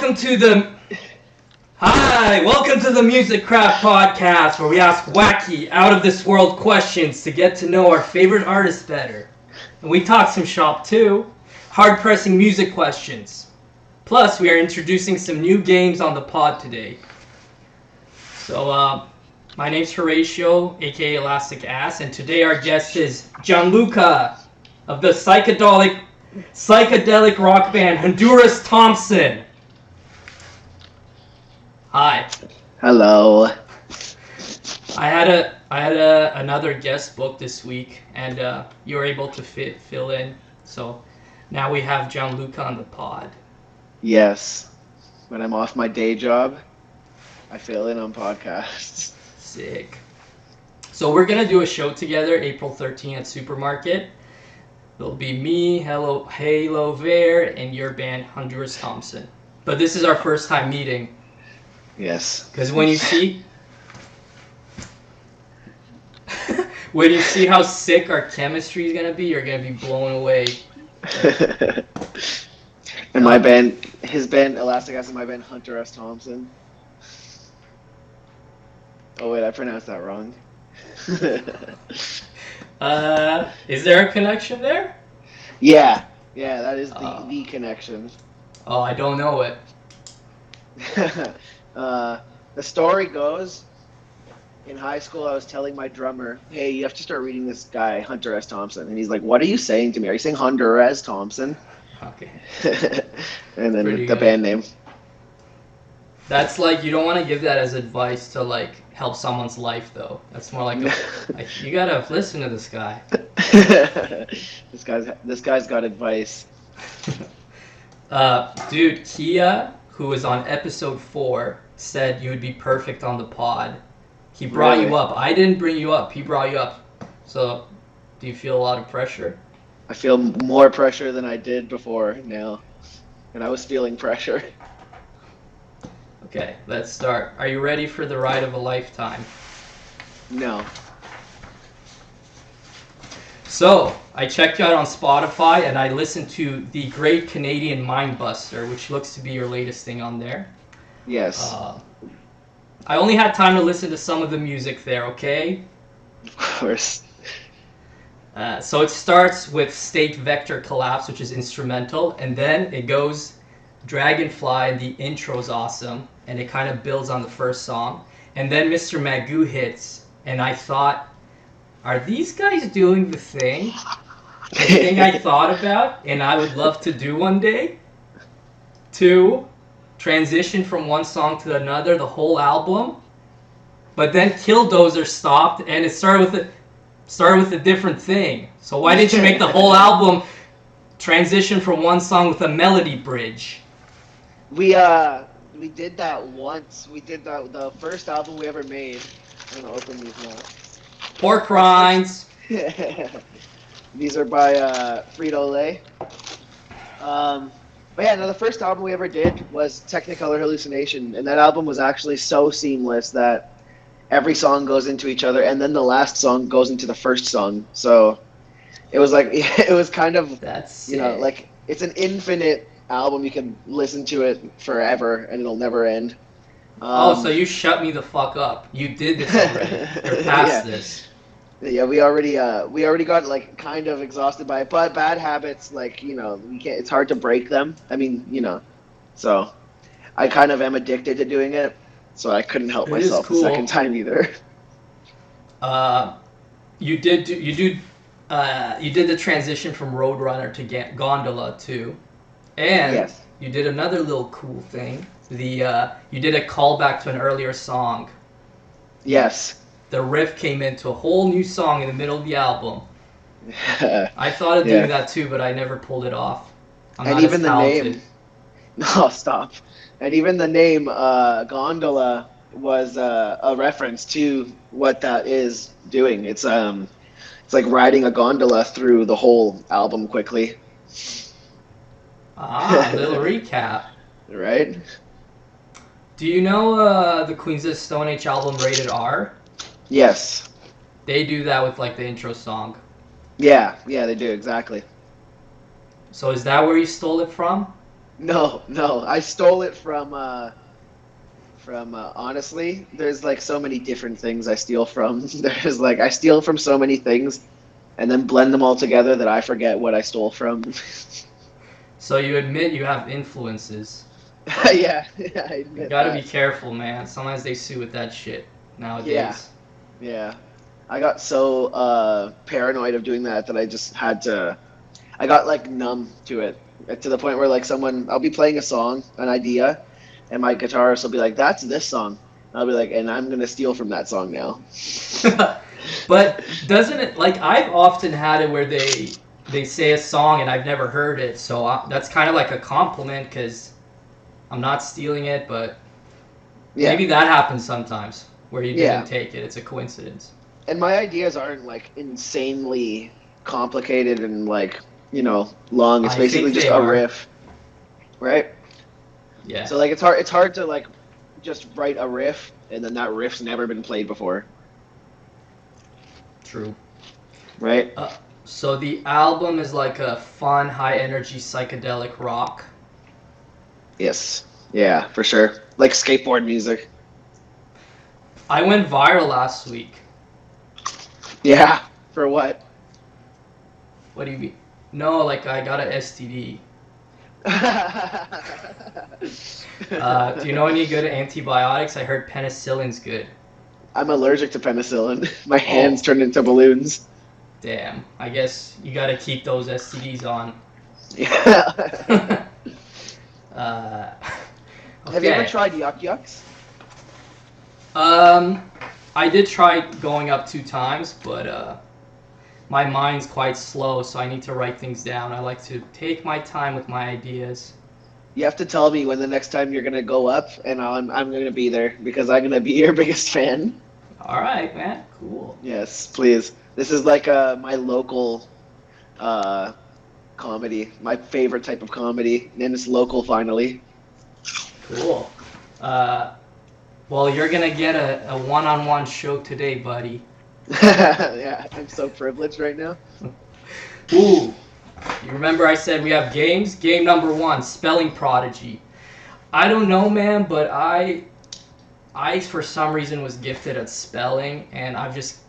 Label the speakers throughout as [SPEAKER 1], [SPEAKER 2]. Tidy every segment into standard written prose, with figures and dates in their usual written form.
[SPEAKER 1] welcome to the Music Craft Podcast, where we ask wacky, out-of-this-world questions to get to know our favorite artists better. And we talk some shop, too. Hard-pressing music questions. Plus, we are introducing some new games on the pod today. So, my name's Horatio, aka Elastic Ass, and today our guest is Gianluca of the psychedelic rock band Honduras Thompson. Hi.
[SPEAKER 2] Hello.
[SPEAKER 1] I had another guest book this week, and you were able to fill in. So now we have Gianluca on the pod.
[SPEAKER 2] Yes. When I'm off my day job, I fill in on podcasts.
[SPEAKER 1] Sick. So we're gonna do a show together, April 13th at Supermarket. There'll be me, Halo Ver, and your band Honduras Thompson. But this is our first time meeting.
[SPEAKER 2] Yes.
[SPEAKER 1] Because when you see how sick our chemistry is gonna be, you're gonna be blown away.
[SPEAKER 2] And my band, his band, Elastic Ass, and my band, Honduras Thompson. Oh wait, I pronounced that wrong.
[SPEAKER 1] Is there a connection there?
[SPEAKER 2] Yeah, that is the connection.
[SPEAKER 1] Oh, I don't know it.
[SPEAKER 2] The story goes, in high school I was telling my drummer, hey, you have to start reading this guy, Honduras Thompson. And he's like, what are you saying to me? Are you saying Honduras Thompson?
[SPEAKER 1] Okay.
[SPEAKER 2] And then
[SPEAKER 1] Pretty
[SPEAKER 2] the
[SPEAKER 1] good.
[SPEAKER 2] band name.
[SPEAKER 1] That's like, you don't want to give that as advice to like help someone's life though. That's more like you gotta listen to this guy.
[SPEAKER 2] This guy's got advice.
[SPEAKER 1] Dude, Kia, who was on episode 4, said you would be perfect on the pod. He brought you up. I didn't bring you up. He brought you up. So, do you feel a lot of pressure?
[SPEAKER 2] I feel more pressure than I did before now. And I was feeling pressure.
[SPEAKER 1] Okay, let's start. Are you ready for the ride of a lifetime?
[SPEAKER 2] No.
[SPEAKER 1] So, I checked you out on Spotify, and I listened to the Great Canadian Mindbuster, which looks to be your latest thing on there.
[SPEAKER 2] Yes.
[SPEAKER 1] I only had time to listen to some of the music there, okay?
[SPEAKER 2] Of course.
[SPEAKER 1] So it starts with State Vector Collapse, which is instrumental, and then it goes Dragonfly, and the intro's awesome, and it kind of builds on the first song. And then Mr. Magoo hits, and I thought, are these guys doing the thing I thought about and I would love to do one day? To transition from one song to another, the whole album. But then Killdozer stopped and it started with a different thing. So why didn't you make the whole album transition from one song with a melody bridge?
[SPEAKER 2] We did that once. We did that the first album we ever made. I'm gonna open these now.
[SPEAKER 1] Pork rinds.
[SPEAKER 2] These are by Frito-Lay. But yeah, no, the first album we ever did was Technicolor Hallucination, and that album was actually so seamless that every song goes into each other, and then the last song goes into the first song. So it was like, it was kind of,
[SPEAKER 1] That's
[SPEAKER 2] you know,
[SPEAKER 1] sick.
[SPEAKER 2] like it's an infinite album. You can listen to it forever, and it'll never end.
[SPEAKER 1] So you shut me the fuck up. You did this already. You're past this.
[SPEAKER 2] Yeah, we already got like kind of exhausted by it, but bad habits, like, you know, we can't. It's hard to break them. I mean, you know, so I kind of am addicted to doing it, so I couldn't help
[SPEAKER 1] It is
[SPEAKER 2] myself
[SPEAKER 1] cool.
[SPEAKER 2] the second time either.
[SPEAKER 1] You did the transition from Roadrunner to Gondola too, and
[SPEAKER 2] Yes.
[SPEAKER 1] you did another little cool thing. You did a callback to an earlier song.
[SPEAKER 2] Yes.
[SPEAKER 1] The riff came into a whole new song in the middle of the album. I thought of doing that too, but I never pulled it off. I'm
[SPEAKER 2] And
[SPEAKER 1] not
[SPEAKER 2] even
[SPEAKER 1] as
[SPEAKER 2] the
[SPEAKER 1] talented.
[SPEAKER 2] name. No, stop. And even the name Gondola was a reference to what that is doing. It's like riding a gondola through the whole album quickly.
[SPEAKER 1] A little recap.
[SPEAKER 2] Right?
[SPEAKER 1] Do you know the Queens of the Stone Age album Rated R?
[SPEAKER 2] Yes.
[SPEAKER 1] They do that with like the intro song.
[SPEAKER 2] Yeah, they do, exactly.
[SPEAKER 1] So is that where you stole it from?
[SPEAKER 2] No, no. I stole it from honestly, there's like so many different things I steal from. There's like I steal from so many things and then blend them all together that I forget what I stole from.
[SPEAKER 1] So you admit you have influences.
[SPEAKER 2] Yeah, yeah, I
[SPEAKER 1] You
[SPEAKER 2] admit
[SPEAKER 1] gotta be
[SPEAKER 2] that.
[SPEAKER 1] careful, man. Sometimes they sue with that shit
[SPEAKER 2] Yeah,
[SPEAKER 1] nowadays.
[SPEAKER 2] yeah. I got so paranoid of doing that that I just had to I got like numb to it to the point where like someone I'll be playing a song, an idea, and my guitarist will be like, "That's this song." And I'll be like, "And I'm gonna steal from that song now."
[SPEAKER 1] But doesn't it like I've often had it where they say a song and I've never heard it, so that's kind of like a compliment because I'm not stealing it, but
[SPEAKER 2] Yeah,
[SPEAKER 1] maybe that happens sometimes where you didn't
[SPEAKER 2] yeah.
[SPEAKER 1] take it. It's a coincidence.
[SPEAKER 2] And my ideas aren't like insanely complicated and like, long. It's
[SPEAKER 1] I
[SPEAKER 2] basically
[SPEAKER 1] think
[SPEAKER 2] just
[SPEAKER 1] they
[SPEAKER 2] a
[SPEAKER 1] are.
[SPEAKER 2] riff, right?
[SPEAKER 1] Yeah,
[SPEAKER 2] So like it's hard to like just write a riff and then that riff's never been played before,
[SPEAKER 1] true.
[SPEAKER 2] right?
[SPEAKER 1] So the album is like a fun, high energy psychedelic rock.
[SPEAKER 2] Yes. Yeah, for sure. Like skateboard music.
[SPEAKER 1] I went viral last week.
[SPEAKER 2] Yeah. For what?
[SPEAKER 1] What do you mean? No, like I got a STD. Do you know any good antibiotics? I heard penicillin's good.
[SPEAKER 2] I'm allergic to penicillin. My hands
[SPEAKER 1] Oh,
[SPEAKER 2] turned into balloons.
[SPEAKER 1] damn. I guess you gotta keep those STDs on.
[SPEAKER 2] Yeah.
[SPEAKER 1] uh,
[SPEAKER 2] Have you ever
[SPEAKER 1] okay.
[SPEAKER 2] tried yuck yucks?
[SPEAKER 1] Um, I did try going up 2 times, but my mind's quite slow, so I need to write things down. I like to take my time with my ideas.
[SPEAKER 2] You have to tell me when the next time you're gonna go up, and I'm gonna be there because I'm gonna be your biggest fan.
[SPEAKER 1] All right, man. Cool.
[SPEAKER 2] Yes, please. This is like my local uh comedy, my favorite type of comedy, and it's local finally.
[SPEAKER 1] Cool. Uh, well, you're gonna get a one-on-one show today, buddy.
[SPEAKER 2] Yeah, I'm so privileged right now.
[SPEAKER 1] Ooh, you remember I said we have games? Game number one, spelling prodigy. I don't know, man, but I for some reason was gifted at spelling, and I just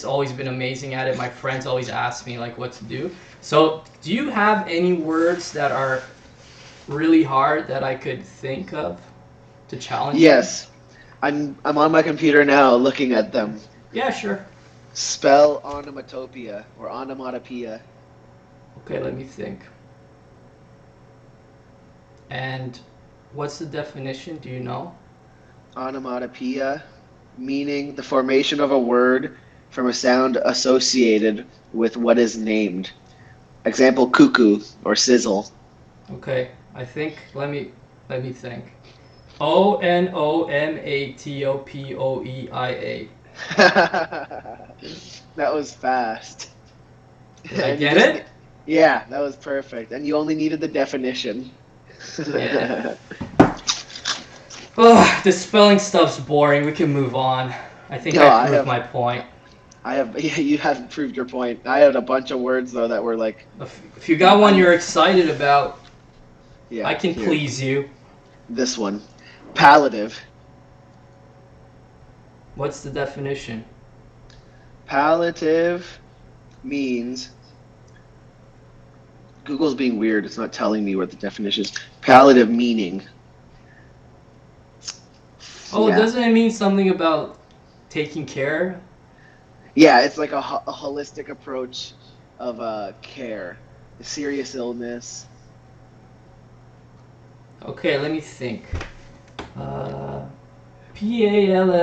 [SPEAKER 1] always been amazing at it. My friends always ask me like what to do. So, do you have any words that are really hard that I could think of to challenge me?
[SPEAKER 2] Yes, I'm on my computer now looking at them.
[SPEAKER 1] Yeah, sure.
[SPEAKER 2] Spell onomatopoeia or onomatopoeia.
[SPEAKER 1] Okay, let me think. And what's the definition? Do you know?
[SPEAKER 2] Onomatopoeia, meaning the formation of a word from a sound associated with what is named. Example, cuckoo or sizzle.
[SPEAKER 1] Okay, I think let me think. Onomatopoeia.
[SPEAKER 2] That was fast.
[SPEAKER 1] Did I
[SPEAKER 2] And you
[SPEAKER 1] get
[SPEAKER 2] just,
[SPEAKER 1] it?
[SPEAKER 2] yeah, that was perfect. And you only needed the definition.
[SPEAKER 1] Yeah. Ugh, this spelling stuff's boring. We can move on. I think
[SPEAKER 2] No,
[SPEAKER 1] I
[SPEAKER 2] I
[SPEAKER 1] proved
[SPEAKER 2] have,
[SPEAKER 1] my point.
[SPEAKER 2] I have, yeah, you have proved your point. I had a bunch of words though that were like,
[SPEAKER 1] If you got one
[SPEAKER 2] I'm,
[SPEAKER 1] you're excited about, I
[SPEAKER 2] yeah,
[SPEAKER 1] can
[SPEAKER 2] here,
[SPEAKER 1] please you.
[SPEAKER 2] this one. Palliative.
[SPEAKER 1] What's the definition?
[SPEAKER 2] Palliative means Google's being weird. It's not telling me what the definition is. Palliative meaning.
[SPEAKER 1] Oh,
[SPEAKER 2] Yeah.
[SPEAKER 1] doesn't it mean something about taking care?
[SPEAKER 2] Yeah, it's like a holistic approach of care, serious illness.
[SPEAKER 1] Okay, let me think. Uh, Palliative.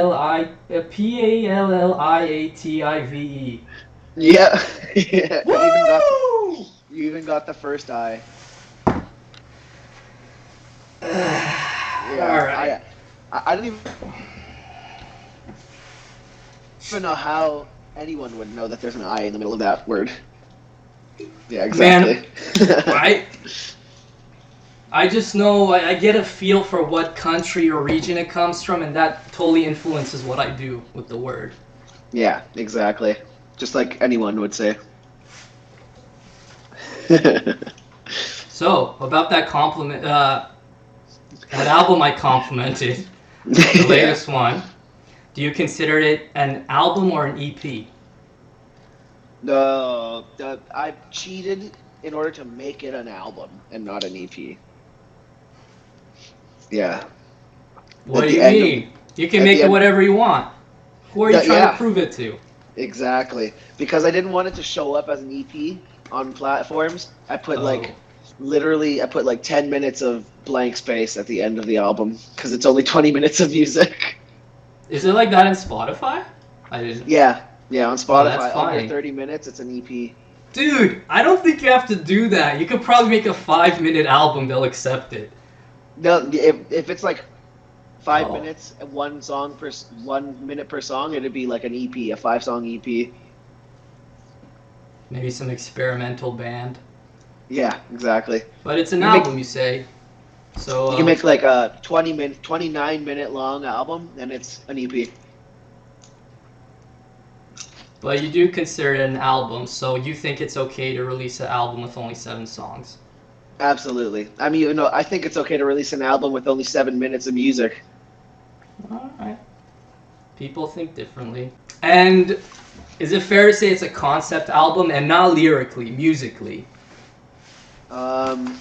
[SPEAKER 2] Yeah, yeah.
[SPEAKER 1] Woo!
[SPEAKER 2] You even got the first I.
[SPEAKER 1] All
[SPEAKER 2] Yeah,
[SPEAKER 1] right.
[SPEAKER 2] I don't even know how anyone would know that there's an I in the middle of that word. Yeah,
[SPEAKER 1] Man,
[SPEAKER 2] exactly.
[SPEAKER 1] I I just know I get a feel for what country or region it comes from, and that totally influences what I do with the word.
[SPEAKER 2] Yeah, exactly. Just like anyone would say.
[SPEAKER 1] So about that compliment, that album I complimented, the
[SPEAKER 2] Yeah.
[SPEAKER 1] latest one. Do you consider it an album or an EP?
[SPEAKER 2] No, I cheated in order to make it an album and not an EP. Yeah.
[SPEAKER 1] What
[SPEAKER 2] At
[SPEAKER 1] do
[SPEAKER 2] the
[SPEAKER 1] you
[SPEAKER 2] end of
[SPEAKER 1] mean? You can
[SPEAKER 2] at
[SPEAKER 1] make
[SPEAKER 2] the
[SPEAKER 1] it
[SPEAKER 2] end,
[SPEAKER 1] whatever you want. Who are you trying to
[SPEAKER 2] yeah,
[SPEAKER 1] prove it to?
[SPEAKER 2] exactly. Because I didn't want it to show up as an EP on platforms.
[SPEAKER 1] Oh,
[SPEAKER 2] I put like 10 minutes of blank space at the end of the album because it's only 20 minutes of music.
[SPEAKER 1] is it like that in Spotify? I didn't.
[SPEAKER 2] Yeah. Yeah, on
[SPEAKER 1] Oh, that's
[SPEAKER 2] Spotify, under
[SPEAKER 1] funny.
[SPEAKER 2] 30 minutes, it's an EP.
[SPEAKER 1] Dude, I don't think you have to do that. You could probably make a 5 minute album, they'll accept it.
[SPEAKER 2] No, if it's like 5
[SPEAKER 1] Oh,
[SPEAKER 2] minutes, 1 minute per song, it'd be like an EP, a 5 song EP.
[SPEAKER 1] maybe some experimental band.
[SPEAKER 2] Yeah, exactly.
[SPEAKER 1] But it's an
[SPEAKER 2] You can make
[SPEAKER 1] album, you say. So,
[SPEAKER 2] you can make like a 29-minute long album, and it's an EP.
[SPEAKER 1] but you do consider it an album, so you think it's okay to release an album with only 7 songs.
[SPEAKER 2] Absolutely. I mean, I think it's okay to release an album with only 7 minutes of music.
[SPEAKER 1] Alright. People think differently. And is it fair to say it's a concept album and not lyrically, musically?
[SPEAKER 2] Um,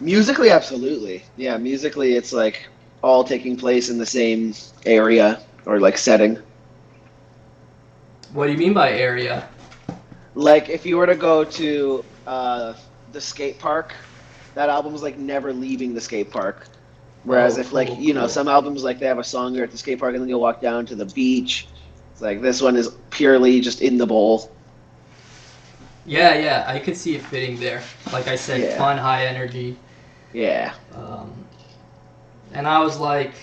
[SPEAKER 2] Musically, absolutely. Yeah, musically, it's like all taking place in the same area or like setting.
[SPEAKER 1] What do you mean by area?
[SPEAKER 2] Like if you were to go to the skate park, that album's like never leaving the skate park. Whereas
[SPEAKER 1] Oh,
[SPEAKER 2] if like,
[SPEAKER 1] cool, cool.
[SPEAKER 2] some albums like they have a song there at the skate park and then you'll walk down to the beach. It's like this one is purely just in the bowl.
[SPEAKER 1] Yeah, yeah, I could see it fitting there. Like I said,
[SPEAKER 2] Yeah.
[SPEAKER 1] fun, high energy.
[SPEAKER 2] Yeah.
[SPEAKER 1] Um, and I was like,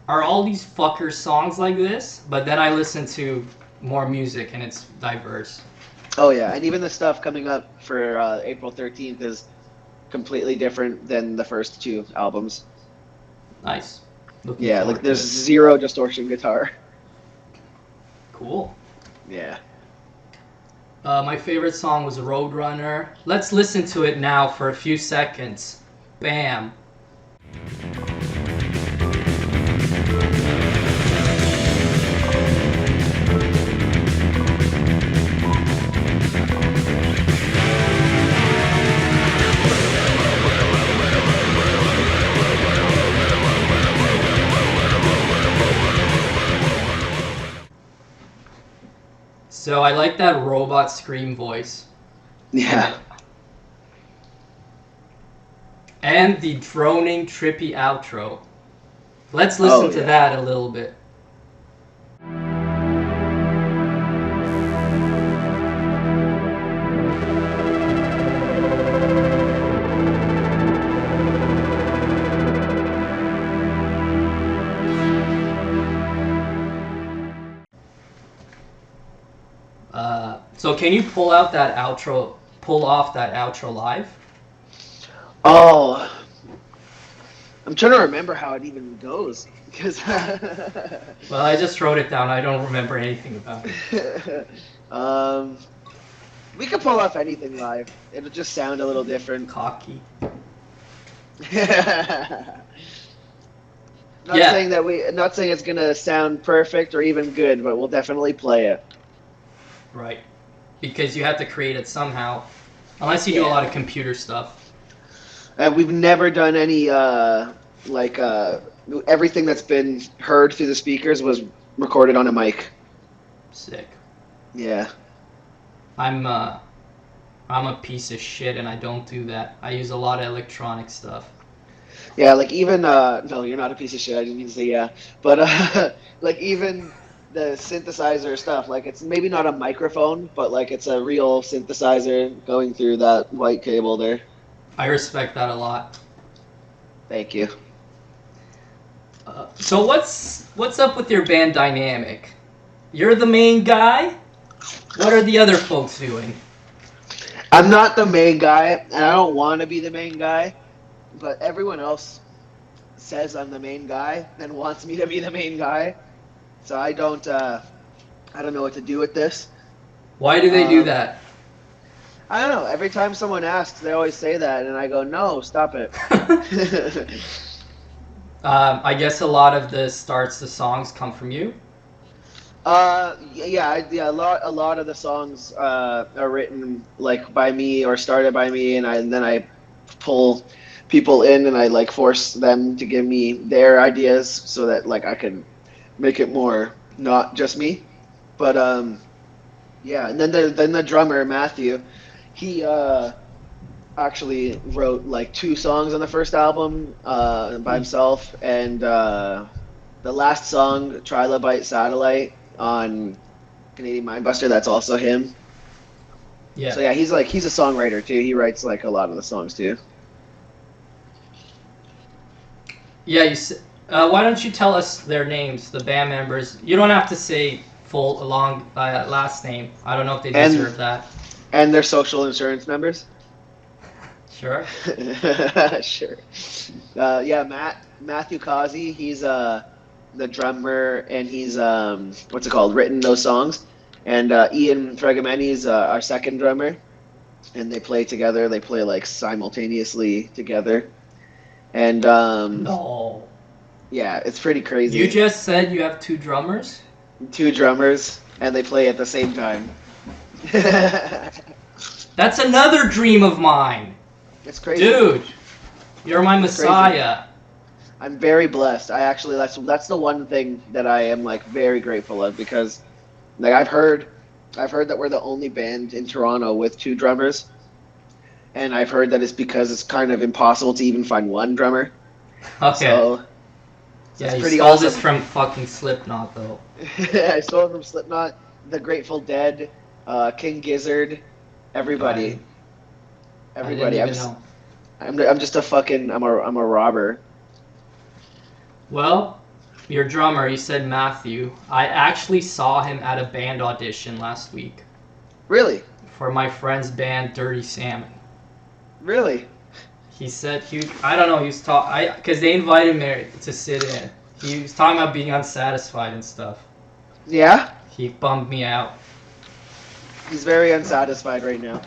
[SPEAKER 1] are all these fuckers songs like this? But then I listened to more music and it's diverse.
[SPEAKER 2] Oh yeah, and even the stuff coming up for April 13th is completely different than the first two albums.
[SPEAKER 1] Nice. Looking
[SPEAKER 2] Yeah, like
[SPEAKER 1] forward to
[SPEAKER 2] there's
[SPEAKER 1] it.
[SPEAKER 2] zero distortion guitar.
[SPEAKER 1] Cool.
[SPEAKER 2] Yeah.
[SPEAKER 1] My favorite song was Roadrunner. Let's listen to it now for a few seconds. Bam. So I like that robot scream voice in
[SPEAKER 2] Yeah.
[SPEAKER 1] it. And the droning, trippy outro. Let's listen
[SPEAKER 2] Oh
[SPEAKER 1] to
[SPEAKER 2] yeah.
[SPEAKER 1] that a little bit. So can you pull off that outro live?
[SPEAKER 2] Oh, I'm trying to remember how it even goes because
[SPEAKER 1] Well, I just wrote it down. I don't remember anything about it.
[SPEAKER 2] um, we could pull off anything live. It'll just sound a little different.
[SPEAKER 1] Cocky. Yeah,
[SPEAKER 2] Not saying it's gonna sound perfect or even good, but we'll definitely play it.
[SPEAKER 1] right. Because you have to create it somehow. Unless you do a
[SPEAKER 2] Yeah.
[SPEAKER 1] lot of computer stuff.
[SPEAKER 2] We've never done any like everything that's been heard through the speakers was recorded on a mic.
[SPEAKER 1] Sick.
[SPEAKER 2] Yeah.
[SPEAKER 1] I'm uh I'm a piece of shit and I don't do that. I use a lot of electronic stuff.
[SPEAKER 2] Yeah, like even no, you're not a piece of shit. I didn't mean to say yeah, but like even the synthesizer stuff, like it's maybe not a microphone, but like it's a real synthesizer going through that white cable there.
[SPEAKER 1] I respect that a lot.
[SPEAKER 2] Thank you.
[SPEAKER 1] So what's up with your band dynamic? You're the main guy? What are the other folks doing?
[SPEAKER 2] I'm not the main guy, and I don't want to be the main guy, but everyone else says I'm the main guy and wants me to be the main guy. So I don't know what to do with this.
[SPEAKER 1] Why do they do
[SPEAKER 2] Um,
[SPEAKER 1] that?
[SPEAKER 2] I don't know. Every time someone asks, they always say that, and I go, no, stop it.
[SPEAKER 1] I guess a lot of the starts, the songs come from you.
[SPEAKER 2] Yeah. A lot of the songs are written like by me or started by me, and then I pull people in and I like force them to give me their ideas so that like I can make it more not just me. But yeah, and then the drummer Matthew, he actually wrote like two songs on the first album by himself, and the last song, Trilobite Satellite, on Canadian Mindbuster, that's also him.
[SPEAKER 1] Yeah.
[SPEAKER 2] So yeah, he's a songwriter too. He writes like a lot of the songs too.
[SPEAKER 1] Yeah, why don't you tell us their names, the band members? You don't have to say full long last name. I don't know if they
[SPEAKER 2] And
[SPEAKER 1] deserve that.
[SPEAKER 2] and their social insurance numbers.
[SPEAKER 1] Sure.
[SPEAKER 2] Sure. Yeah, Matthew Causey, he's the drummer, and he's what's it called? Written those songs. And Ian Fregameni's our second drummer, and they play together. They play like simultaneously together, and
[SPEAKER 1] No.
[SPEAKER 2] yeah, it's pretty
[SPEAKER 1] You
[SPEAKER 2] crazy.
[SPEAKER 1] just said you have two drummers?
[SPEAKER 2] Two drummers, and they play at the same time.
[SPEAKER 1] That's another dream of mine.
[SPEAKER 2] It's crazy.
[SPEAKER 1] Dude, you're my
[SPEAKER 2] It's crazy.
[SPEAKER 1] messiah.
[SPEAKER 2] I'm very blessed. I actually that's the one thing that I am like very grateful of, because like I've heard that we're the only band in Toronto with two drummers, and I've heard that it's because it's kind of impossible to even find one drummer.
[SPEAKER 1] Okay.
[SPEAKER 2] So
[SPEAKER 1] Yeah,
[SPEAKER 2] it's
[SPEAKER 1] you
[SPEAKER 2] pretty
[SPEAKER 1] stole this
[SPEAKER 2] awesome.
[SPEAKER 1] from fucking Slipknot, though.
[SPEAKER 2] I stole it from Slipknot, the Grateful Dead, King Gizzard,
[SPEAKER 1] I,
[SPEAKER 2] everybody,
[SPEAKER 1] I didn't
[SPEAKER 2] everybody.
[SPEAKER 1] even know.
[SPEAKER 2] I'm just a fucking I'm a robber.
[SPEAKER 1] Well, your drummer, you said Matthew. I actually saw him at a band audition last week
[SPEAKER 2] Really,
[SPEAKER 1] for my friend's band, Dirty Salmon.
[SPEAKER 2] really.
[SPEAKER 1] He said I don't know, he was talking, because they invited me to sit in. He was talking about being unsatisfied and stuff.
[SPEAKER 2] Yeah,
[SPEAKER 1] He bummed me out.
[SPEAKER 2] he's very unsatisfied right now.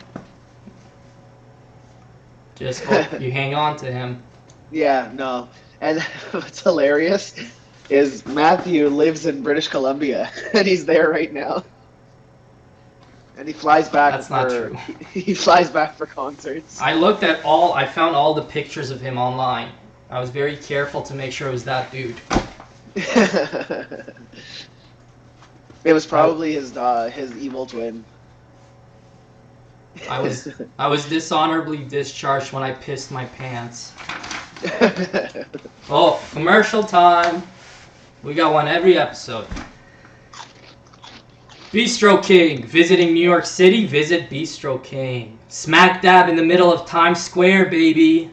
[SPEAKER 1] Just hope you hang on to him.
[SPEAKER 2] Yeah, no. And what's hilarious is Matthew lives in British Columbia, and he's there right now. And he flies back
[SPEAKER 1] That's not true.
[SPEAKER 2] he flies back for concerts.
[SPEAKER 1] I found all the pictures of him online. I was very careful to make sure it was that dude.
[SPEAKER 2] It was
[SPEAKER 1] I,
[SPEAKER 2] probably his evil twin.
[SPEAKER 1] I was dishonorably discharged when I pissed my pants. Oh, commercial time. We got one every episode. Bistro King. Visiting New York City? Visit Bistro King. Smack dab in the middle of Times Square, baby.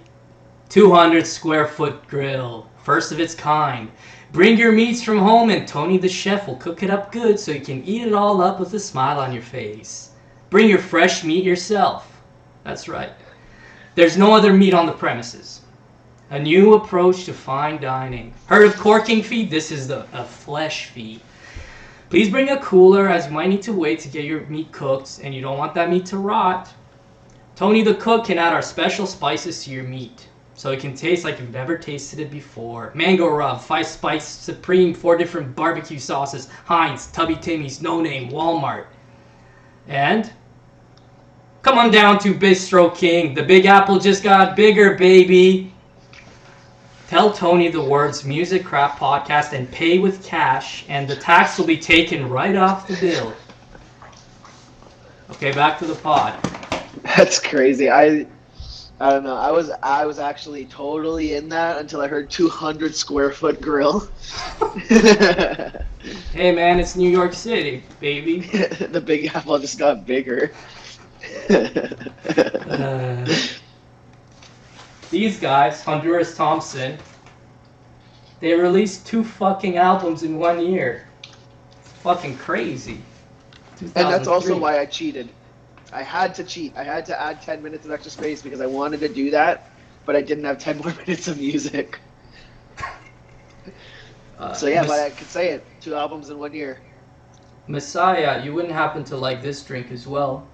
[SPEAKER 1] 200 square foot grill. First of its kind. Bring your meats from home and Tony the chef will cook it up good so you can eat it all up with a smile on your face. Bring your fresh meat yourself. That's right. There's no other meat on the premises. A new approach to fine dining. Heard of corking feed? This is a flesh feed. Please bring a cooler as you might need to wait to get your meat cooked and you don't want that meat to rot. Tony the cook can add our special spices to your meat so it can taste like you've never tasted it before. Mango rub, 5 spice supreme, 4 different barbecue sauces, Heinz, Tubby Timmy's, No Name, Walmart. And come on down to Bistro King. The Big Apple just got bigger, baby. Tell Tony the words Music Crap Podcast and pay with cash, and the tax will be taken right off the bill. Okay, back to the pod.
[SPEAKER 2] That's crazy. I don't know. I was actually totally in that until I heard 200 square foot grill.
[SPEAKER 1] Hey man, it's New York City, baby.
[SPEAKER 2] The Big Apple just got bigger.
[SPEAKER 1] Uh, these guys, Honduras Thompson, they released 2 fucking albums in 1 year. It's fucking crazy.
[SPEAKER 2] And that's also
[SPEAKER 1] 2003.
[SPEAKER 2] why I cheated. I had to cheat. I had to add 10 minutes of extra space because I wanted to do that, but I didn't have 10 more minutes of music. So yeah, but I could say it. 2 albums in 1 year.
[SPEAKER 1] Messiah, you wouldn't happen to like this drink as well.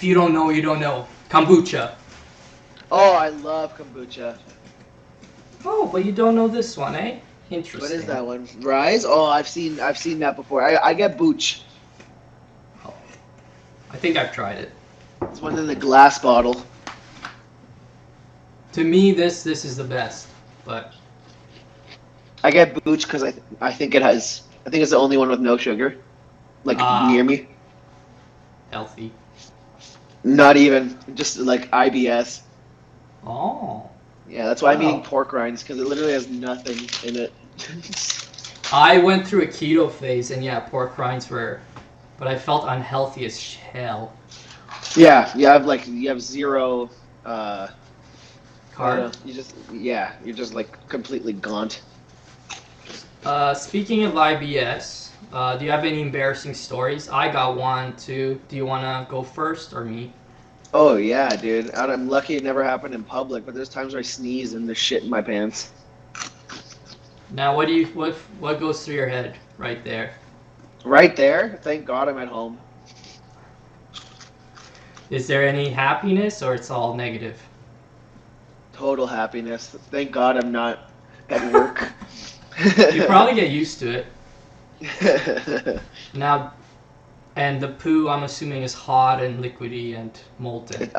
[SPEAKER 1] you don't know, you don't know. Kombucha.
[SPEAKER 2] Oh, I love kombucha.
[SPEAKER 1] Oh, but you don't know this one, eh?
[SPEAKER 2] What is
[SPEAKER 1] Interesting.
[SPEAKER 2] that one? Rise? Oh, I've seen that before. I get booch.
[SPEAKER 1] Oh, I think I've tried it.
[SPEAKER 2] It's one in the glass bottle.
[SPEAKER 1] To me, this is the best. But
[SPEAKER 2] I get booch because I think it's the only one with no sugar. Like near
[SPEAKER 1] ah,
[SPEAKER 2] me.
[SPEAKER 1] healthy.
[SPEAKER 2] Not even just like IBS.
[SPEAKER 1] Oh,
[SPEAKER 2] Yeah, that's why I'm eating
[SPEAKER 1] well.
[SPEAKER 2] pork rinds because it literally has nothing in it.
[SPEAKER 1] I went through a keto phase, and yeah, pork rinds were, but I felt unhealthy as hell.
[SPEAKER 2] Yeah, you have zero. Uh, I don't
[SPEAKER 1] Carb.
[SPEAKER 2] know. You're just like completely gaunt.
[SPEAKER 1] Speaking of IBS, do you have any embarrassing stories? I got one too. Do you want to go first or me?
[SPEAKER 2] Oh yeah, dude. I'm lucky it never happened in public, but there's times where I sneeze and there's shit in my pants.
[SPEAKER 1] Now, what goes through your head right there?
[SPEAKER 2] Right there. Thank God I'm at home.
[SPEAKER 1] Is there any happiness or it's all negative?
[SPEAKER 2] Total happiness. Thank God I'm not at work.
[SPEAKER 1] You probably get used to it. Now, and the poo, I'm assuming, is hot and liquidy and molten.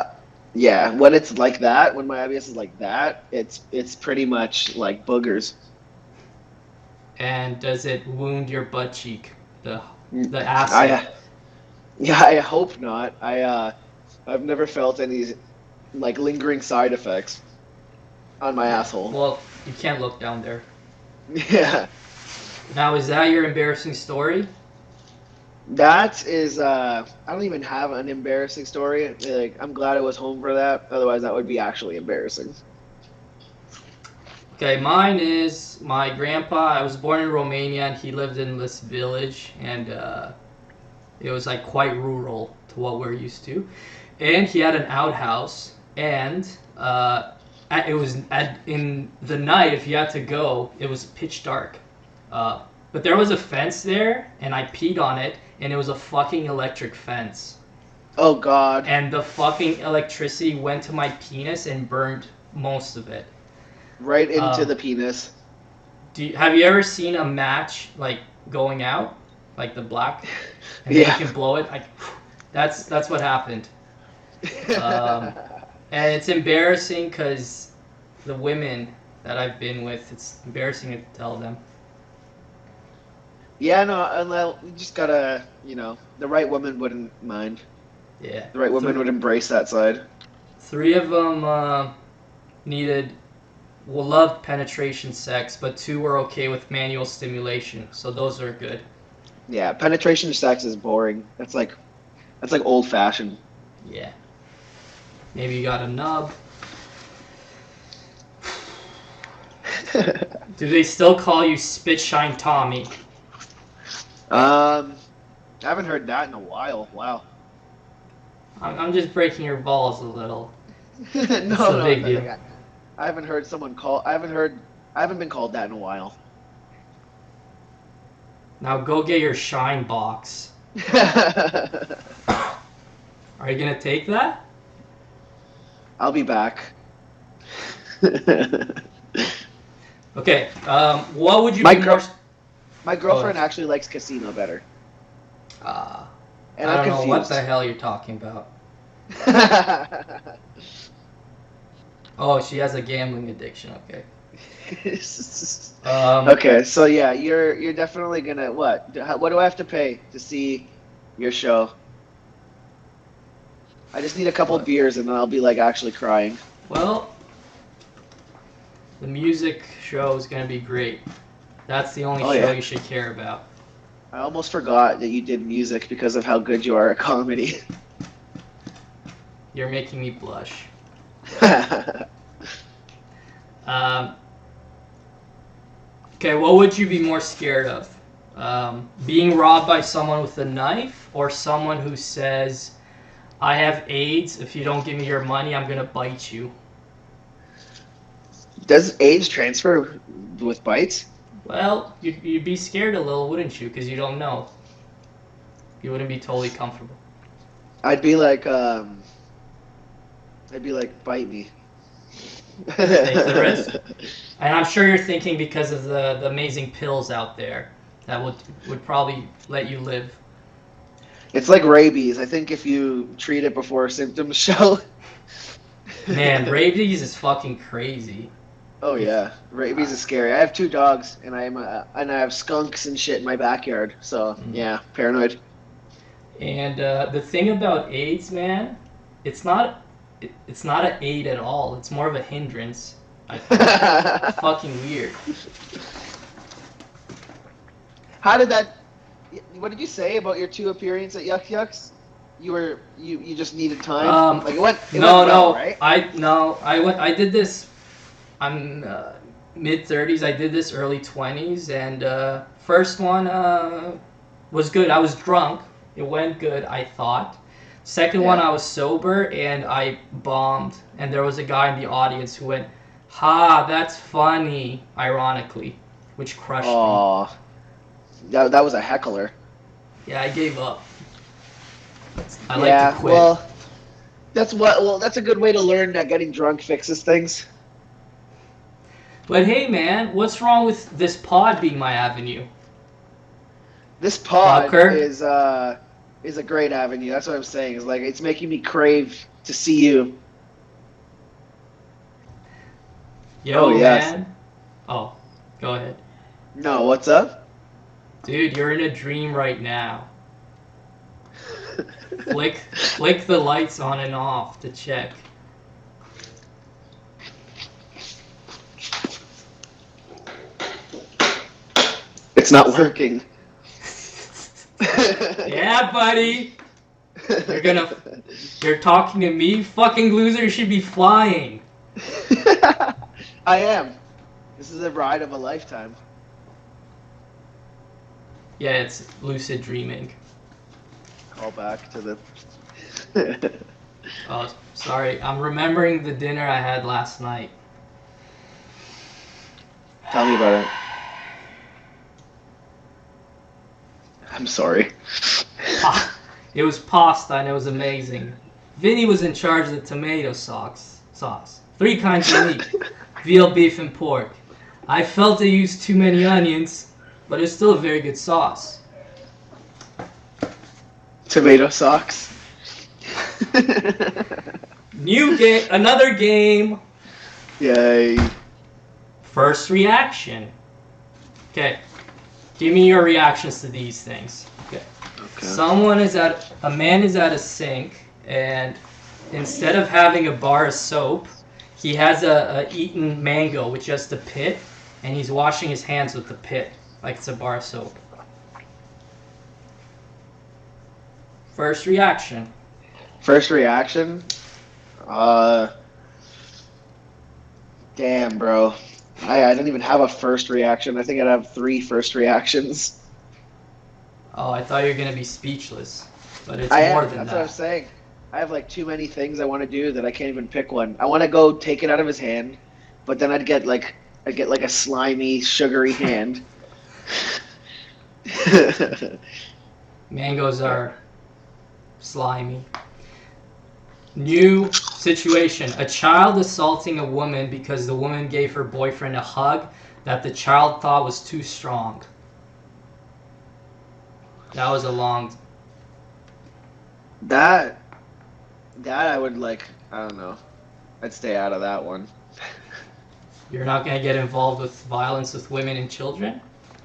[SPEAKER 2] Yeah, when it's like that, when my IBS is like that, it's pretty much like boogers.
[SPEAKER 1] And does it wound your butt cheek? The
[SPEAKER 2] Mm,
[SPEAKER 1] the acid.
[SPEAKER 2] I Yeah, I hope not. I've never felt any like lingering side effects on my
[SPEAKER 1] Yeah.
[SPEAKER 2] asshole.
[SPEAKER 1] Well, you can't look down there.
[SPEAKER 2] Yeah.
[SPEAKER 1] Now, is that your embarrassing story?
[SPEAKER 2] That is I don't even have an embarrassing story. Like I'm glad I was home for that. Otherwise that would be actually embarrassing.
[SPEAKER 1] Okay, mine is my grandpa. I was born in Romania, and he lived in this village, and it was like quite rural to what we're used to. And he had an outhouse, and it was in the night. If you had to go, it was pitch dark. Uh, but there was a fence there, and I peed on it, and it was a fucking electric fence.
[SPEAKER 2] Oh God.
[SPEAKER 1] And the fucking electricity went to my penis and burned most of it.
[SPEAKER 2] Right into
[SPEAKER 1] Um,
[SPEAKER 2] the penis.
[SPEAKER 1] have you ever seen a match like going out, like the black, and then you
[SPEAKER 2] Yeah.
[SPEAKER 1] can blow it? Like that's what happened. Um, and it's embarrassing because the women that I've been with, it's embarrassing to tell them.
[SPEAKER 2] Yeah, no, and well, you just gotta, the right woman wouldn't mind.
[SPEAKER 1] Yeah,
[SPEAKER 2] The right woman would embrace that side.
[SPEAKER 1] three of them needed loved penetration sex, but two were okay with manual stimulation, so those are good.
[SPEAKER 2] Yeah, penetration sex is boring. That's like old fashioned.
[SPEAKER 1] Yeah, maybe you got a nub. Do they still call you Spit Shine Tommy?
[SPEAKER 2] I haven't heard that in a while. Wow.
[SPEAKER 1] I'm just breaking your balls a little.
[SPEAKER 2] No,
[SPEAKER 1] What's the
[SPEAKER 2] no,
[SPEAKER 1] big
[SPEAKER 2] nothing.
[SPEAKER 1] deal?
[SPEAKER 2] I haven't heard someone call. I haven't been called that in a while.
[SPEAKER 1] Now go get your shine box. Are you gonna take that?
[SPEAKER 2] I'll be back.
[SPEAKER 1] Okay. What would you
[SPEAKER 2] My
[SPEAKER 1] be more?
[SPEAKER 2] girl, my
[SPEAKER 1] Go
[SPEAKER 2] girlfriend
[SPEAKER 1] ahead.
[SPEAKER 2] actually likes casino better, and
[SPEAKER 1] I
[SPEAKER 2] I'm
[SPEAKER 1] don't know what
[SPEAKER 2] confused.
[SPEAKER 1] the hell you're talking about. Oh, she has a gambling addiction. Okay. Um,
[SPEAKER 2] Okay, so yeah, you're definitely gonna what? What do I have to pay to see your show? I just need a couple
[SPEAKER 1] what?
[SPEAKER 2] beers and then I'll be like actually crying.
[SPEAKER 1] Well, the music show is gonna be great. That's the only
[SPEAKER 2] Oh
[SPEAKER 1] show
[SPEAKER 2] yeah.
[SPEAKER 1] you should care about.
[SPEAKER 2] I almost forgot that you did music because of how good you are at comedy.
[SPEAKER 1] You're making me blush. Um, okay, what would you be more scared of? Being robbed by someone with a knife or someone who says, I have AIDS. If you don't give me your money, I'm going to bite you.
[SPEAKER 2] Does age transfer with bites?
[SPEAKER 1] Well, you'd be scared a little, wouldn't you? Because you don't know. You wouldn't be totally comfortable.
[SPEAKER 2] I'd be like, bite me.
[SPEAKER 1] Take the risk. And I'm sure you're thinking because of the amazing pills out there that would probably let you live.
[SPEAKER 2] It's like rabies. I think if you treat it before symptoms show.
[SPEAKER 1] Man, rabies is fucking crazy.
[SPEAKER 2] Oh
[SPEAKER 1] If
[SPEAKER 2] yeah, rabies
[SPEAKER 1] uh,
[SPEAKER 2] is scary. I have two dogs, and I have skunks and shit in my backyard. So
[SPEAKER 1] mm.
[SPEAKER 2] yeah, paranoid.
[SPEAKER 1] And the thing about AIDS, man, it's not it's not an aid at all. It's more of a hindrance. I find fucking weird.
[SPEAKER 2] How did that? What did you say about your two appearances at Yuck Yucks? You just needed time. Like it went
[SPEAKER 1] No,
[SPEAKER 2] well,
[SPEAKER 1] no,
[SPEAKER 2] right?
[SPEAKER 1] I did this. I'm mid 30s. I did this early 20s, and first one was good. I was drunk. It went good, I thought. Second one,
[SPEAKER 2] Yeah.
[SPEAKER 1] I was sober, and I bombed. And there was a guy in the audience who went, "Ha, that's funny," ironically, which crushed me.
[SPEAKER 2] Oh, that was a heckler.
[SPEAKER 1] Yeah, I gave up. I like to
[SPEAKER 2] Yeah.
[SPEAKER 1] quit.
[SPEAKER 2] Well, that's a good way to learn that getting drunk fixes things.
[SPEAKER 1] But hey, man, what's wrong with this pod being my avenue?
[SPEAKER 2] This pod
[SPEAKER 1] Fucker.
[SPEAKER 2] is a great avenue. That's what I'm saying. Is like it's making me crave to see you. Oh
[SPEAKER 1] Yo,
[SPEAKER 2] yes.
[SPEAKER 1] man. Oh, go ahead.
[SPEAKER 2] No, what's up?
[SPEAKER 1] Dude, you're in a dream right now. Flick the lights on and off to check.
[SPEAKER 2] It's not working.
[SPEAKER 1] Yeah, buddy. You're talking to me? Fucking loser, you should be flying.
[SPEAKER 2] I am. This is a ride of a lifetime.
[SPEAKER 1] Yeah, it's lucid dreaming.
[SPEAKER 2] Call back to the.
[SPEAKER 1] Oh, sorry. I'm remembering the dinner I had last night.
[SPEAKER 2] Tell me about it. I'm sorry.
[SPEAKER 1] It was pasta and it was amazing. Vinny was in charge of the tomato sauce. 3 kinds of meat. Veal, beef, and pork. I felt I used too many onions, but it's still a very good sauce.
[SPEAKER 2] Tomato socks.
[SPEAKER 1] New game, another game.
[SPEAKER 2] Yay.
[SPEAKER 1] First reaction. Okay, give me your reactions to these things. Okay. A man is at a sink, and instead of having a bar of soap, he has a eaten mango with just a pit, and he's washing his hands with the pit like it's a bar of soap. First reaction.
[SPEAKER 2] First reaction? Damn, bro. I didn't even have a first reaction. I think I'd have 3 first reactions.
[SPEAKER 1] Oh, I thought you were gonna be speechless, but it's
[SPEAKER 2] I
[SPEAKER 1] more
[SPEAKER 2] am.
[SPEAKER 1] than
[SPEAKER 2] That's what I'm
[SPEAKER 1] that.
[SPEAKER 2] saying. I have like too many things I want to do that I can't even pick one. I want to go take it out of his hand, but then I'd get like a slimy, sugary hand.
[SPEAKER 1] Mangoes are slimy. New situation. A child assaulting a woman because the woman gave her boyfriend a hug that the child thought was too strong. That was a long...
[SPEAKER 2] That I would like. I don't know. I'd stay out of that one.
[SPEAKER 1] You're not going to get involved with violence with women and children?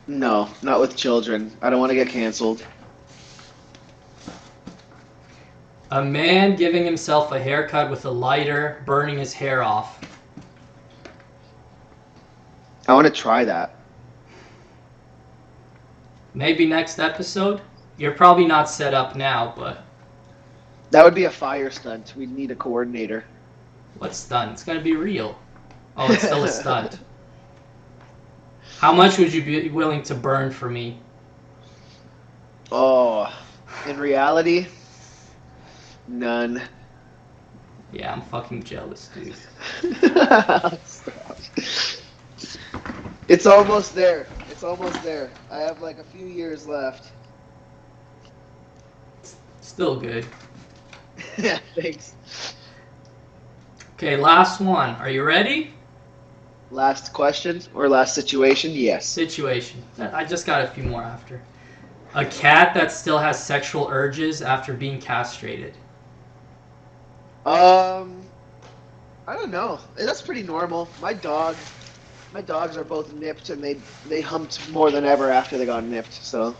[SPEAKER 2] No, not with children. I don't want to get canceled.
[SPEAKER 1] A man giving himself a haircut with a lighter, burning his hair off.
[SPEAKER 2] I want to try that.
[SPEAKER 1] Maybe next episode? You're probably not set up now, but
[SPEAKER 2] That would be a fire stunt. We'd need a coordinator.
[SPEAKER 1] what's done? It's going to be real. Oh, it's still a stunt. How much would you be willing to burn for me?
[SPEAKER 2] Oh, in reality, none.
[SPEAKER 1] Yeah, I'm fucking jealous, dude.
[SPEAKER 2] Stop. It's almost there. It's almost there. I have like a few years left.
[SPEAKER 1] Still good.
[SPEAKER 2] Yeah, thanks.
[SPEAKER 1] Okay, last one. Are you ready?
[SPEAKER 2] Last question or last situation? Yes.
[SPEAKER 1] Situation. I just got a few more after. A cat that still has sexual urges after being castrated.
[SPEAKER 2] Um, I don't know. That's pretty normal. My dogs are both nipped, and they humped more than ever after they got nipped. So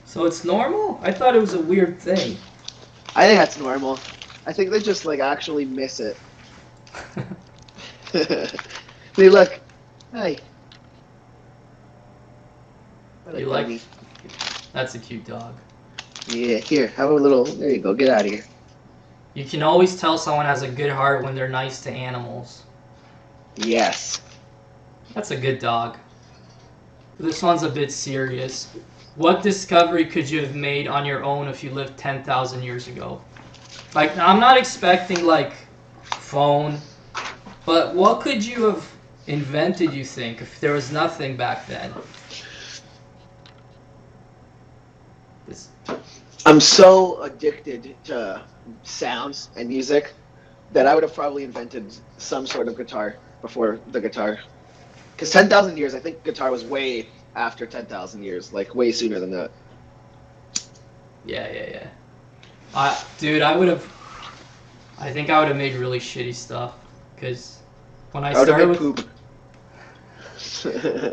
[SPEAKER 1] So it's normal? I thought it was a weird thing.
[SPEAKER 2] I think that's normal. I think they just like actually miss it. See, look. Hi. What a
[SPEAKER 1] You like?
[SPEAKER 2] dummy.
[SPEAKER 1] That's a cute dog.
[SPEAKER 2] Yeah, here, have a little. There you go. Get out of here.
[SPEAKER 1] You can always tell someone has a good heart when they're nice to animals.
[SPEAKER 2] Yes.
[SPEAKER 1] That's a good dog. This one's a bit serious. What discovery could you have made on your own if you lived 10,000 years ago? Like, I'm not expecting, like, phone, but what could you have invented, you think, if there was nothing back then? This,
[SPEAKER 2] I'm so addicted to sounds and music that I would have probably invented some sort of guitar before the guitar. Because 10,000 years, I think guitar was way after 10,000 years, like way sooner than that.
[SPEAKER 1] yeah. Dude, I think I would have made really shitty stuff, because when I
[SPEAKER 2] I would have
[SPEAKER 1] started
[SPEAKER 2] made
[SPEAKER 1] with
[SPEAKER 2] poop.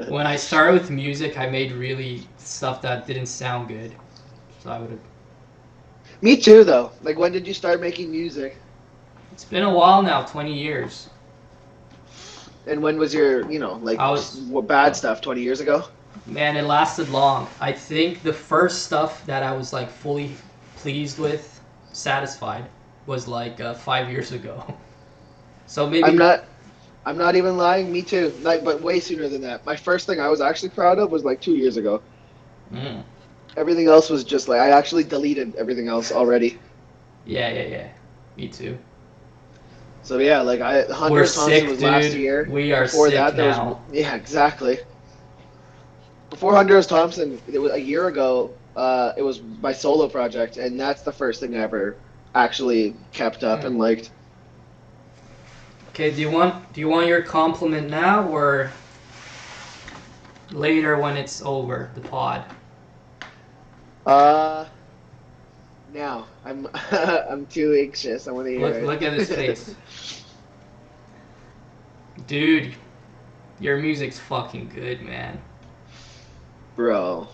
[SPEAKER 1] when I started with music, I made really stuff that didn't sound good. So I would have.
[SPEAKER 2] Me too, though. Like, when did you start making music?
[SPEAKER 1] It's been a while now, 20 years.
[SPEAKER 2] And when was your, like,
[SPEAKER 1] I was,
[SPEAKER 2] what bad
[SPEAKER 1] uh,
[SPEAKER 2] stuff, 20 years ago?
[SPEAKER 1] man, it lasted long. I think the first stuff that I was like fully pleased with, satisfied, was like 5 years ago. So
[SPEAKER 2] I'm
[SPEAKER 1] maybe.
[SPEAKER 2] not. I'm not even lying. Me too. Like, but way sooner than that. My first thing I was actually proud of was like 2 years ago.
[SPEAKER 1] Mm,
[SPEAKER 2] Everything else was just like I actually deleted everything else already.
[SPEAKER 1] yeah. Me too.
[SPEAKER 2] So yeah, like
[SPEAKER 1] We're
[SPEAKER 2] Honduras Thompson
[SPEAKER 1] sick,
[SPEAKER 2] was last
[SPEAKER 1] dude.
[SPEAKER 2] year.
[SPEAKER 1] We are
[SPEAKER 2] Before
[SPEAKER 1] sick
[SPEAKER 2] that, there was
[SPEAKER 1] now.
[SPEAKER 2] yeah, exactly. Before Honduras Thompson, it was a year ago. It was my solo project, and that's the first thing I ever actually kept up
[SPEAKER 1] Mm.
[SPEAKER 2] and liked.
[SPEAKER 1] Okay, do you want your compliment now or later when it's over the pod?
[SPEAKER 2] Uh, Now I'm I'm too anxious. I want to
[SPEAKER 1] Look
[SPEAKER 2] hear
[SPEAKER 1] look at his face,
[SPEAKER 2] it.
[SPEAKER 1] dude. Your music's fucking good, man.
[SPEAKER 2] Bro.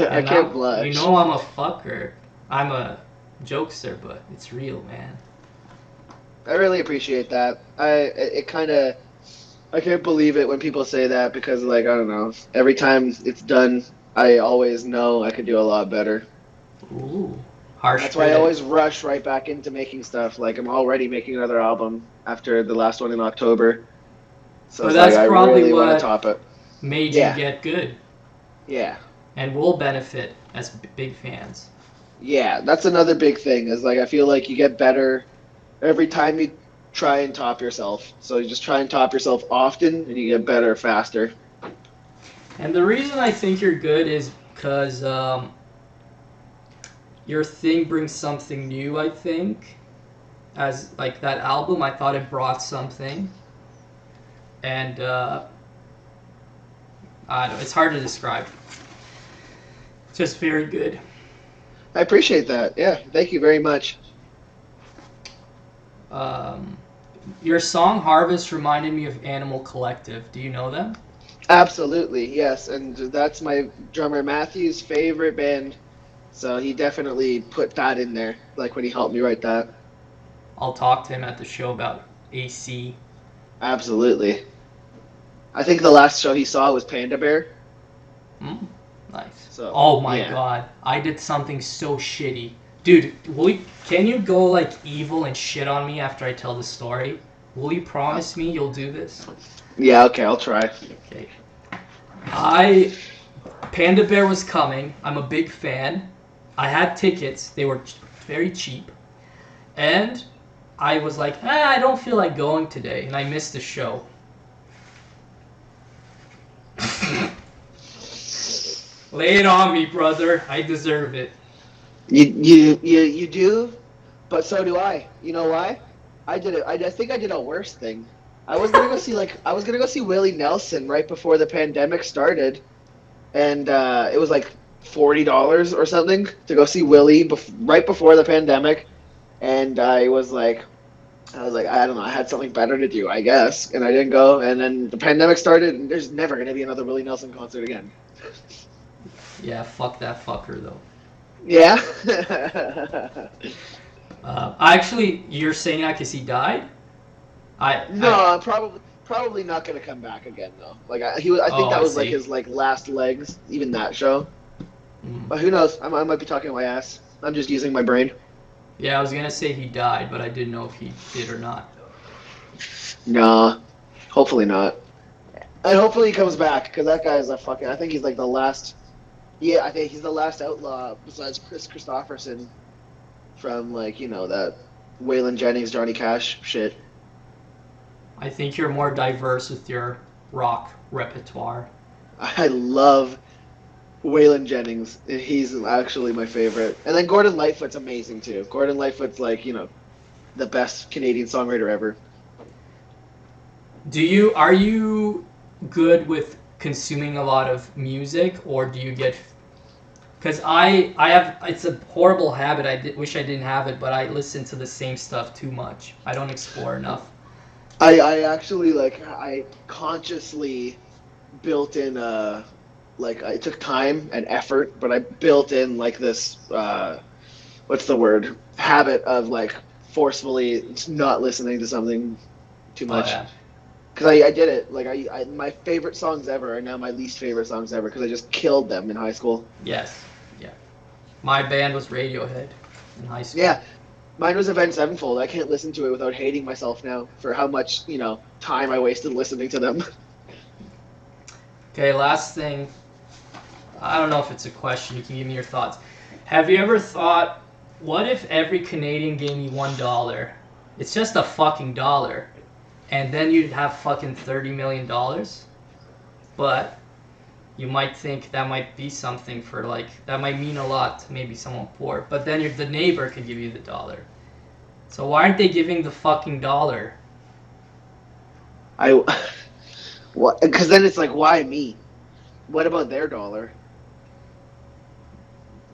[SPEAKER 2] I
[SPEAKER 1] And
[SPEAKER 2] can't
[SPEAKER 1] you
[SPEAKER 2] blush.
[SPEAKER 1] know I'm a fucker. I'm a jokester, but it's real, man.
[SPEAKER 2] I really appreciate that. It kind of I can't believe it when people say that because like I don't know. Every time it's done, I always know I could do a lot better.
[SPEAKER 1] Ooh, harsh
[SPEAKER 2] That's why I
[SPEAKER 1] critic.
[SPEAKER 2] always rush right back into making stuff. Like I'm already making another album after the last one in October. So
[SPEAKER 1] But
[SPEAKER 2] it's like
[SPEAKER 1] that's
[SPEAKER 2] I
[SPEAKER 1] probably
[SPEAKER 2] really want to
[SPEAKER 1] what
[SPEAKER 2] top it.
[SPEAKER 1] made you
[SPEAKER 2] Yeah.
[SPEAKER 1] get good,
[SPEAKER 2] Yeah.
[SPEAKER 1] and we'll benefit as big fans.
[SPEAKER 2] Yeah, that's another big thing is like I feel like you get better every time you try and top yourself. So you just try and top yourself often and you get better faster.
[SPEAKER 1] And the reason I think you're good is because your thing brings something new. I think as like that album, I thought it brought something, and I don't know, it's hard to describe. It's just very good.
[SPEAKER 2] I appreciate that. Yeah, thank you very much.
[SPEAKER 1] Um, your song Harvest reminded me of Animal Collective. Do you know them?
[SPEAKER 2] Absolutely, yes. And that's my drummer Matthew's favorite band. So he definitely put that in there, like when he helped me write that.
[SPEAKER 1] I'll talk to him at the show about AC.
[SPEAKER 2] Absolutely. I think the last show he saw was Panda Bear.
[SPEAKER 1] Mm, nice.
[SPEAKER 2] So,
[SPEAKER 1] Oh my
[SPEAKER 2] yeah.
[SPEAKER 1] god, I did something so shitty. Dude, can you go like evil and shit on me after I tell the story? Will you promise me you'll do this?
[SPEAKER 2] Yeah, okay, I'll try.
[SPEAKER 1] Okay. I Panda Bear was coming. I'm a big fan. I had tickets. They were very cheap. And I was like, I don't feel like going today, and I missed the show. Lay it on me, brother. I deserve it.
[SPEAKER 2] You do, but so do I. You know why? I did it. I think I did a worse thing. I was gonna go see Willie Nelson right before the pandemic started, and it was like $40 or something to go see Willie right before the pandemic, and I was like, I don't know, I had something better to do, I guess, and I didn't go. And then the pandemic started, and there's never gonna be another Willie Nelson concert again.
[SPEAKER 1] Yeah, fuck that fucker though.
[SPEAKER 2] Yeah.
[SPEAKER 1] Actually, you're saying that because he died? I.
[SPEAKER 2] No, probably not gonna come back again though. I think
[SPEAKER 1] Oh,
[SPEAKER 2] that
[SPEAKER 1] I
[SPEAKER 2] was like
[SPEAKER 1] see.
[SPEAKER 2] his like last legs, even that show.
[SPEAKER 1] Mm.
[SPEAKER 2] But who knows? I might be talking my ass. I'm just using my brain.
[SPEAKER 1] Yeah, I was gonna say he died, but I didn't know if he did or not.
[SPEAKER 2] Nah, hopefully not. And hopefully he comes back because that guy is a fucking. I think he's like the last. Yeah, I think he's the last outlaw besides Chris Christopherson from that Waylon Jennings, Johnny Cash shit.
[SPEAKER 1] I think you're more diverse with your rock repertoire.
[SPEAKER 2] I love Waylon Jennings. He's actually my favorite. And then Gordon Lightfoot's amazing too. Gordon Lightfoot's the best Canadian songwriter ever.
[SPEAKER 1] Are you good with consuming a lot of music, or do you get? Because I have, it's a horrible habit. Wish I didn't have it, but I listen to the same stuff too much. I don't explore enough.
[SPEAKER 2] I actually I consciously built in it took time and effort, but I built in this what's the word? Habit of forcefully not listening to something too
[SPEAKER 1] Oh
[SPEAKER 2] much.
[SPEAKER 1] yeah.
[SPEAKER 2] Because I did it. My favorite songs ever are now my least favorite songs ever because I just killed them in high school.
[SPEAKER 1] Yes. Yeah. My band was Radiohead in high school.
[SPEAKER 2] Yeah, mine was Avenged Sevenfold. I can't listen to it without hating myself now for how much time I wasted listening to them.
[SPEAKER 1] Okay, last thing. I don't know if it's a question. You can give me your thoughts. Have you ever thought, what if every Canadian gave me $1? It's just a fucking dollar, and then you'd have fucking $30 million. But you might think that might be something for that might mean a lot to maybe someone poor. But then the neighbor could give you the dollar. So why aren't they giving the fucking dollar?
[SPEAKER 2] I what? Because then it's like, why me? What about their dollar?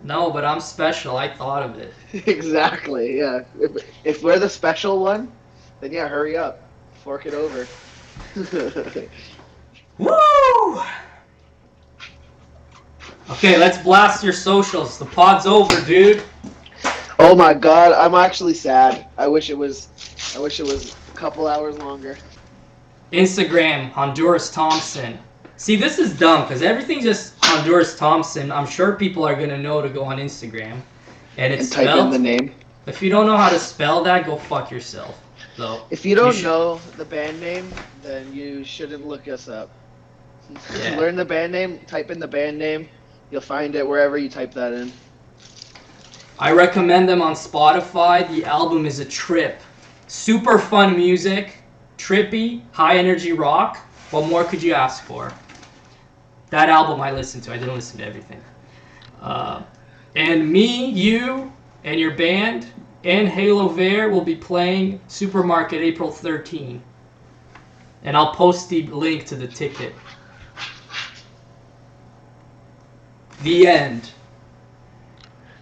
[SPEAKER 1] No, but I'm special. I thought of it.
[SPEAKER 2] Exactly. Yeah. If we're the special one, then yeah, hurry up, fork it over.
[SPEAKER 1] Woo! Okay, let's blast your socials. The pod's over, dude.
[SPEAKER 2] Oh my God, I'm actually sad. I wish it was a couple hours longer.
[SPEAKER 1] Instagram, Honduras Thompson. See, this is dumb because everything's just Honduras Thompson. I'm sure people are going to know to go on Instagram. And it's
[SPEAKER 2] And type in the
[SPEAKER 1] spelled.
[SPEAKER 2] name.
[SPEAKER 1] If you don't know how to spell that, go fuck yourself. Though.
[SPEAKER 2] If you
[SPEAKER 1] You
[SPEAKER 2] don't
[SPEAKER 1] should.
[SPEAKER 2] know the band name, then you shouldn't look us up.
[SPEAKER 1] Yeah.
[SPEAKER 2] Learn the band name, type in the band name. You'll find it wherever you type that in.
[SPEAKER 1] I recommend them on Spotify. The album is a trip. Super fun music. Trippy, high energy rock. What more could you ask for? That album I listened to. I didn't listen to everything. And me, you, and your band, and Halo Vare will be playing Supermarket April 13. And I'll post the link to the ticket. The end.